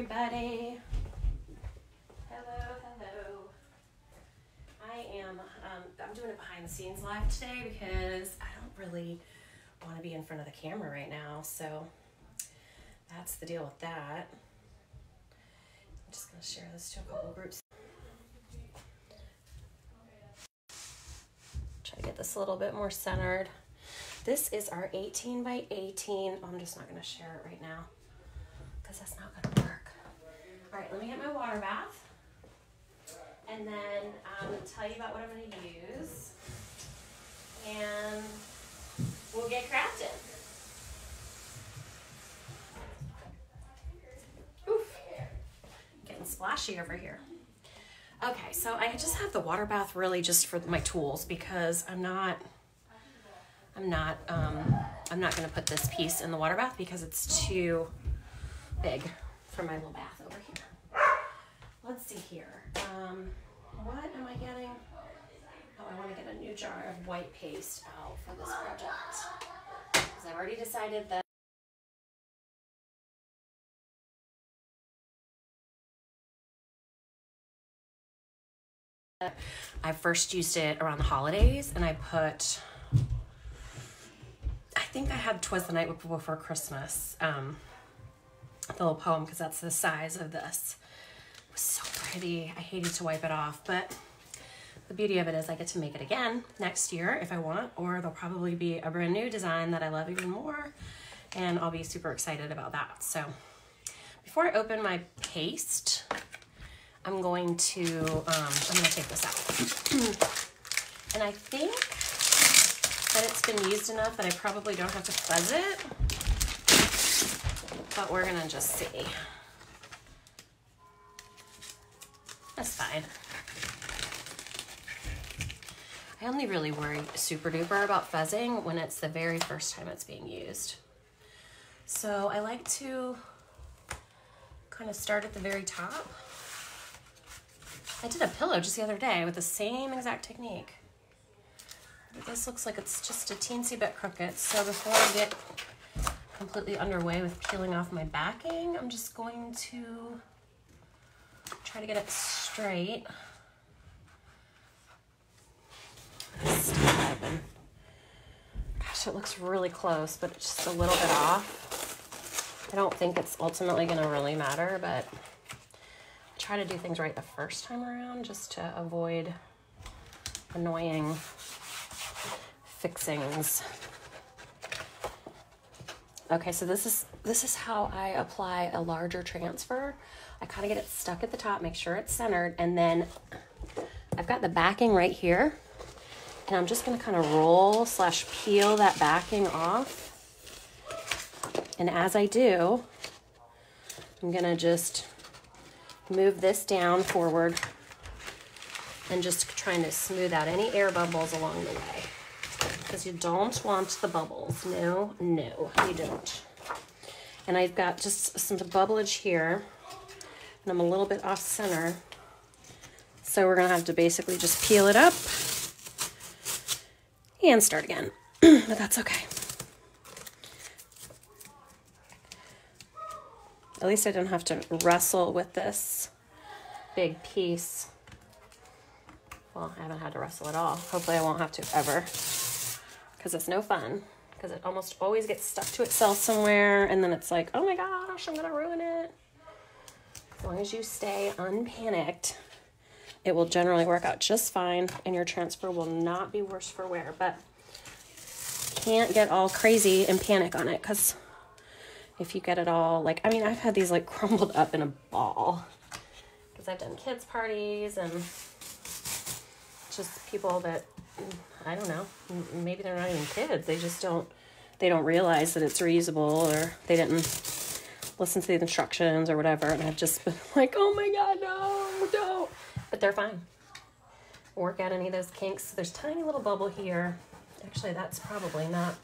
everybody. Hello. I'm doing it behind the scenes live today because I don't really want to be in front of the camera right now, so that's the deal with that. I'm just going to share this to a couple groups. Try to get this a little bit more centered. This is our 18 by 18. I'm just not going to share it right now because that's not going to work. All right, let me get my water bath, and then tell you about what I'm going to use, and we'll get crafting. Oof, getting splashy over here. Okay, so I just have the water bath really just for my tools because I'm not going to put this piece in the water bath because it's too big for my little bath over here. Let's see here. What am I getting? Oh, I want to get a new jar of white paste out for this project because I've already decided that I first used it around the holidays, and I think I had "'Twas the Night Before Christmas," the little poem, because that's the size of this. It was so pretty. I hated to wipe it off, but the beauty of it is I get to make it again next year if I want, or there'll probably be a brand new design that I love even more, and I'll be super excited about that. So before I open my paste, I'm going to take this out. And I think that it's been used enough that I probably don't have to fuzz it, but we're gonna just see. That's fine. I only really worry super duper about fuzzing when it's the very first time it's being used. So I like to kind of start at the very top. I did a pillow just the other day with the same exact technique. But this looks like it's just a teensy bit crooked. So before I get completely underway with peeling off my backing, I'm just going to try to get it straight. Gosh, it looks really close, but it's just a little bit off. I don't think it's ultimately going to really matter, but I try to do things right the first time around just to avoid annoying fixings. Okay, so this is how I apply a larger transfer. I kind of get it stuck at the top, make sure it's centered, and then I've got the backing right here, and I'm just going to kind of roll / peel that backing off. And as I do, I'm going to just move this down forward and just trying to smooth out any air bubbles along the way, because you don't want the bubbles. No, you don't. And I've got just some bubblage here, and I'm a little bit off center, so we're gonna have to basically just peel it up and start again. But that's okay. At least I didn't have to wrestle with this big piece. Well, I haven't had to wrestle at all. Hopefully I won't have to ever, because it's no fun, because it almost always gets stuck to itself somewhere, and then it's like, oh my gosh, I'm gonna ruin it. As long as you stay unpanicked, it will generally work out just fine, and your transfer will not be worse for wear. But can't get all crazy and panic on it, because if you get it all, like, I mean, I've had these like crumbled up in a ball because I've done kids parties and just people that, I don't know, maybe they're not even kids. They don't realize that it's reusable, or they didn't listen to the instructions or whatever. And I've just been like, oh my God, no, don't. But they're fine. Work out any of those kinks. There's a tiny little bubble here. Actually, that's probably not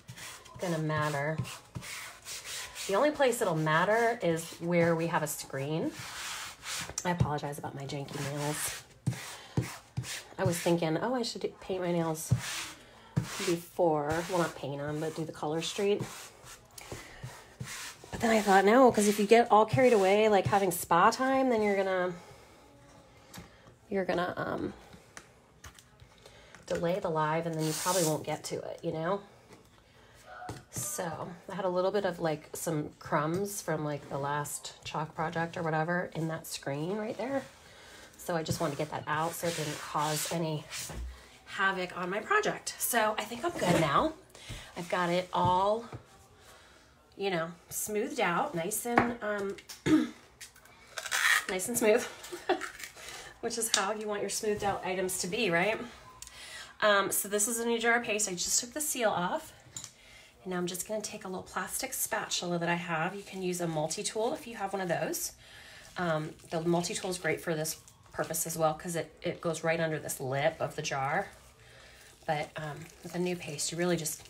gonna matter. The only place it'll matter is where we have a screen. I apologize about my janky nails. I was thinking, oh, I should paint my nails before, well, not paint them, but do the color street. But But then I thought, no, because if you get all carried away, like having spa time, then you're gonna delay the live, and then you probably won't get to it, you know? So I had a little bit of like some crumbs from like the last chalk project or whatever in that screen right there. So I just wanted to get that out so it didn't cause any havoc on my project. So I think I'm good now. I've got it all, you know, smoothed out, nice and nice and smooth, which is how you want your smoothed out items to be, right? So this is a new jar of paste. I just took the seal off. And now I'm just gonna take a little plastic spatula that I have. You can use a multi-tool if you have one of those. The multi-tool is great for this purpose as well because it goes right under this lip of the jar. But with a new paste, you really just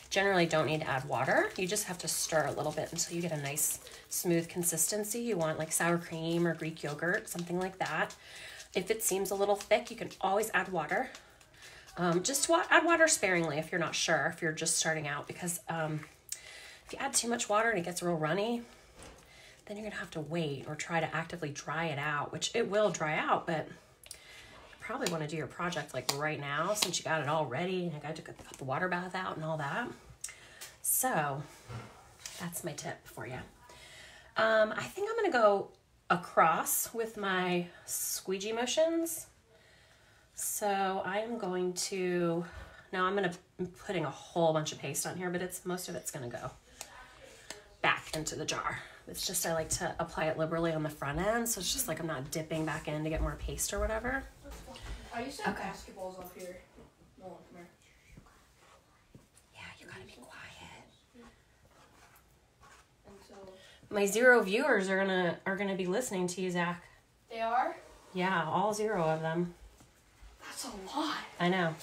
generally don't need to add water. You just have to stir a little bit until you get a nice smooth consistency. You want like sour cream or Greek yogurt, something like that. If it seems a little thick, you can always add water. Just add water sparingly if you're not sure, if you're just starting out, because if you add too much water and it gets real runny, then you're gonna have to wait or try to actively dry it out, which it will dry out, but you probably want to do your project like right now since you got it all ready and I got to cut the water bath out and all that. So that's my tip for you. I think I'm gonna go across with my squeegee motions. So I am going to, now I'm putting a whole bunch of paste on here, but most of it's going to go back into the jar. It's just, I like to apply it liberally on the front end. So it's just like I'm not dipping back in to get more paste or whatever. I used to have basketballs up here. No, come here. Yeah, you got to be quiet. And so my 0 viewers are gonna be listening to you, Zach. they are? Yeah, all 0 of them. That's a lot. I know.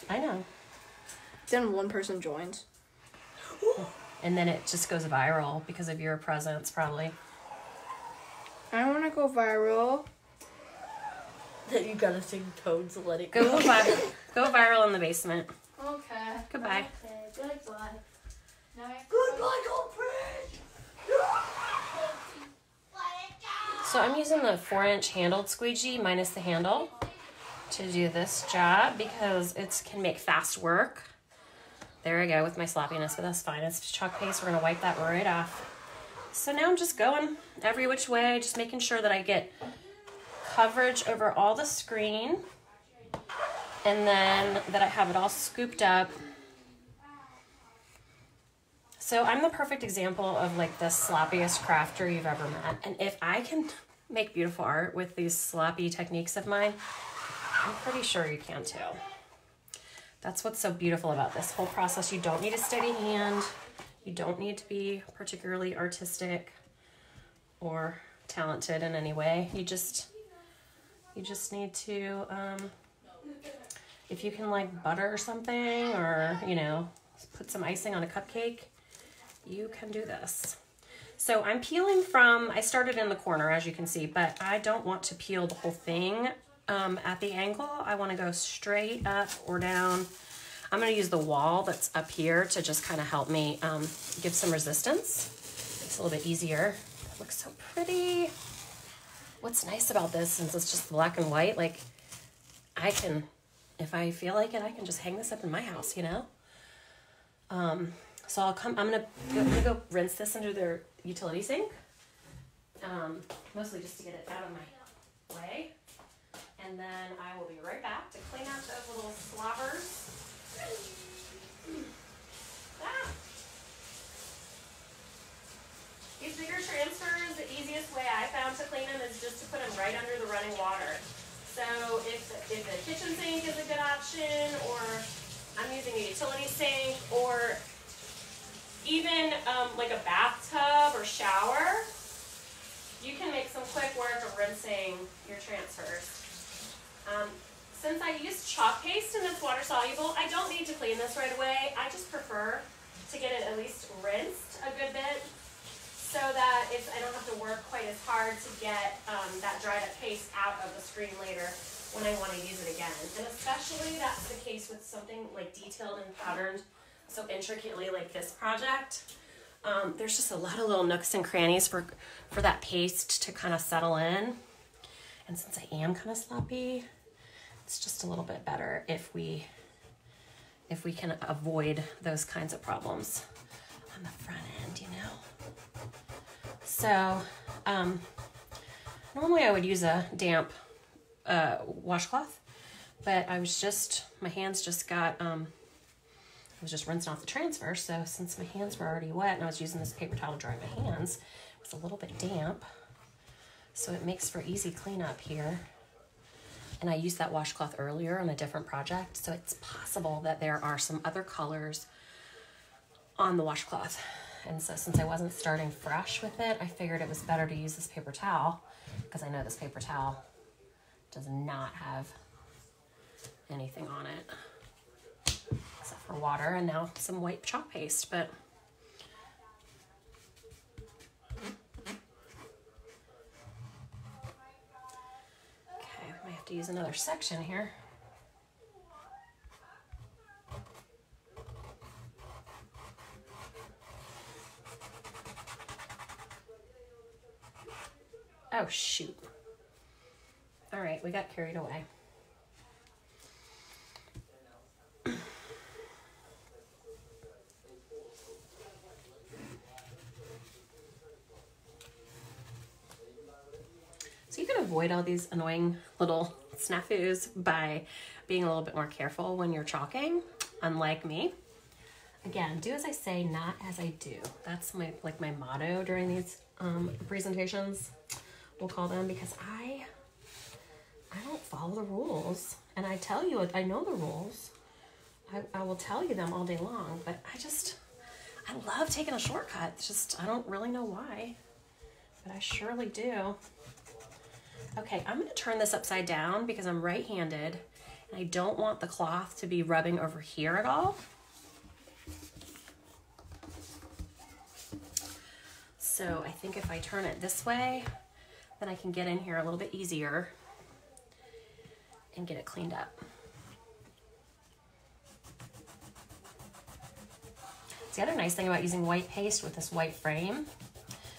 Then one person joins. And then it just goes viral because of your presence, probably. I want to go viral. Then you gotta sing Toads Let It Go. Go viral in the basement. Okay. Goodbye. Okay, goodbye. Now Goodbye, Goldbridge! So I'm using the 4-inch handled squeegee minus the handle to do this job because it can make fast work. There I go with my sloppiness, but that's fine. It's chalk paste. We're gonna wipe that right off. So now I'm just going every which way, just making sure that I get coverage over all the screen and then that I have it all scooped up. So I'm the perfect example of like the sloppiest crafter you've ever met. And if I can make beautiful art with these sloppy techniques of mine, I'm pretty sure you can too. That's what's so beautiful about this whole process. You don't need a steady hand. You don't need to be particularly artistic or talented in any way. You just need to, if you can like butter something or, you know, put some icing on a cupcake, you can do this. So I'm peeling from, I started in the corner as you can see, but I don't want to peel the whole thing at the angle. I want to go straight up or down. I'm going to use the wall that's up here to just kind of help me give some resistance. It's a little bit easier. It looks so pretty. What's nice about this, since it's just black and white, like I can, if I feel like it, I can just hang this up in my house, you know? So I'm gonna go rinse this under their utility sink, mostly just to get it out of my way. And then I will be right back to clean out those little slobbers. Ah. These bigger transfers, the easiest way I found to clean them is just to put them right under the running water. So if the kitchen sink is a good option, or I'm using a utility sink, or even like a bathtub or shower, you can make some quick work of rinsing your transfers. Since I used chalk paste and it's water soluble, I don't need to clean this right away. I just prefer to get it at least rinsed a good bit so that I don't have to work quite as hard to get that dried up paste out of the screen later when I want to use it again. And especially that's the case with something like detailed and patterned so intricately like this project. There's just a lot of little nooks and crannies for that paste to kind of settle in. And since I am kind of sloppy, it's just a little bit better if we can avoid those kinds of problems on the front end, you know. So normally I would use a damp washcloth, but my hands just got, I was just rinsing off the transfer. So since my hands were already wet and I was using this paper towel to dry my hands, it was a little bit damp. So it makes for easy cleanup here. And I used that washcloth earlier on a different project. So it's possible that there are some other colors on the washcloth. And so since I wasn't starting fresh with it, I figured it was better to use this paper towel, because I know this paper towel does not have anything on it except for water and now some white chalk paste. But okay, I might have to use another section here. Oh, shoot. All right, we got carried away. So you can avoid all these annoying little snafus by being a little bit more careful when you're chalking, unlike me. Again, do as I say, not as I do. That's my motto during these presentations, we'll call them, because I don't follow the rules. And I tell you, I know the rules. I will tell you them all day long, but I love taking a shortcut. It's just, I don't really know why, but I surely do. Okay, I'm gonna turn this upside down because I'm right-handed and I don't want the cloth to be rubbing over here at all. So I think if I turn it this way, then I can get in here a little bit easier and get it cleaned up. The other nice thing about using white paste with this white frame,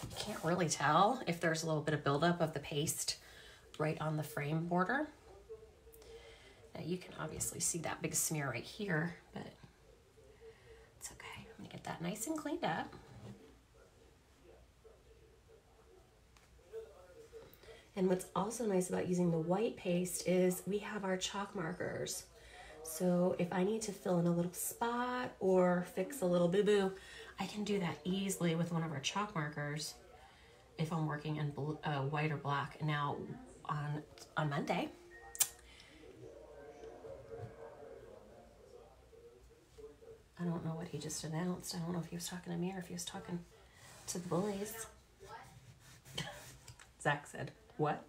you can't really tell if there's a little bit of buildup of the paste right on the frame border. Now you can obviously see that big smear right here, but it's okay. I'm gonna get that nice and cleaned up. And what's also nice about using the white paste is we have our chalk markers. So if I need to fill in a little spot or fix a little boo-boo, I can do that easily with one of our chalk markers if I'm working in white or black. Now on Monday, I don't know what he just announced. I don't know if he was talking to me or if he was talking to the boys. Zach said, what?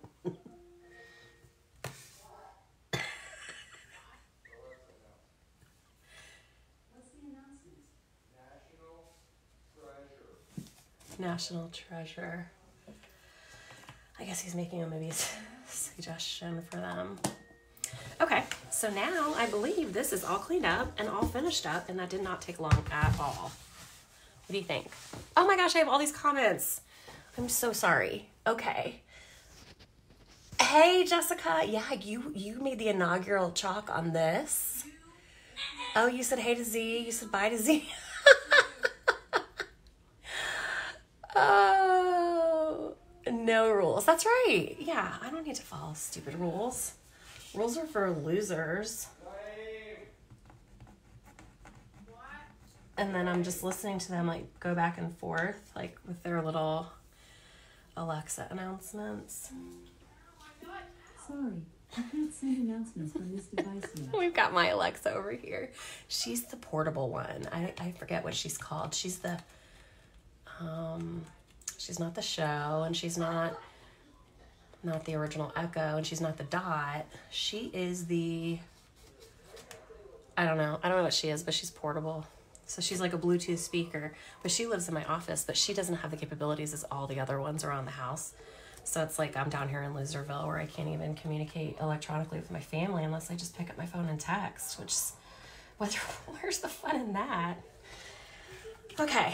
National treasure. I guess he's making a maybe suggestion for them. Okay, so now I believe this is all cleaned up and all finished up, and that did not take long at all. What do you think? Oh my gosh, I have all these comments. I'm so sorry. Okay. Hey, Jessica. Yeah, you made the inaugural chalk on this. Oh, you said hey to Z. You said bye to Z. Oh, no rules. That's right. Yeah, I don't need to follow stupid rules. Rules are for losers. And then I'm just listening to them like go back and forth like with their little Alexa announcements. Sorry, I can't send announcements from this device yet. We've got my Alexa over here. She's the portable one. I forget what she's called. She's the she's not the Show, and she's not the original Echo, and she's not the Dot. She is the, I don't know what she is, but she's portable. So she's like a Bluetooth speaker, but she lives in my office, but she doesn't have the capabilities as all the other ones around the house. So it's like I'm down here in Loserville where I can't even communicate electronically with my family unless I just pick up my phone and text, which is, where's the fun in that? Okay,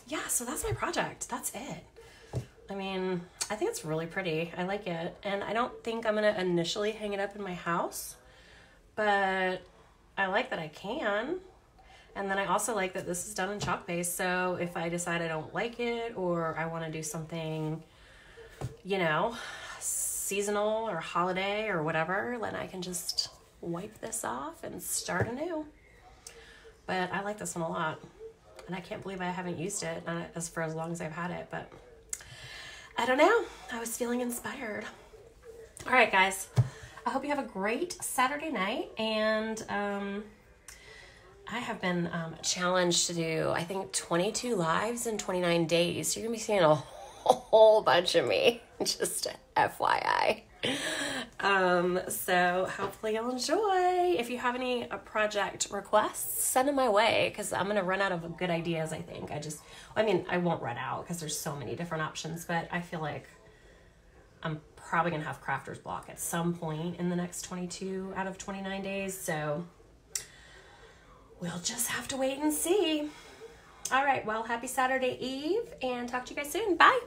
yeah, so that's my project. That's it. I mean, I think it's really pretty. I like it. And I don't think I'm going to initially hang it up in my house, but I like that I can. And then I also like that this is done in chalk paste. So if I decide I don't like it or I want to do something, you know, seasonal or holiday or whatever, then I can just wipe this off and start anew. But I like this one a lot. And I can't believe I haven't used it as for as long as I've had it, but I don't know. I was feeling inspired. All right, guys. I hope you have a great Saturday night. And I have been challenged to do, I think, 22 lives in 29 days. So you're going to be seeing a whole bunch of me. Just FYI. So hopefully you'll enjoy. If you have any project requests, send them my way, because I'm going to run out of good ideas, I think. I won't run out because there's so many different options, but I feel like I'm probably going to have crafter's block at some point in the next 22 out of 29 days. So we'll just have to wait and see. All right. Well, happy Saturday Eve, and talk to you guys soon. Bye.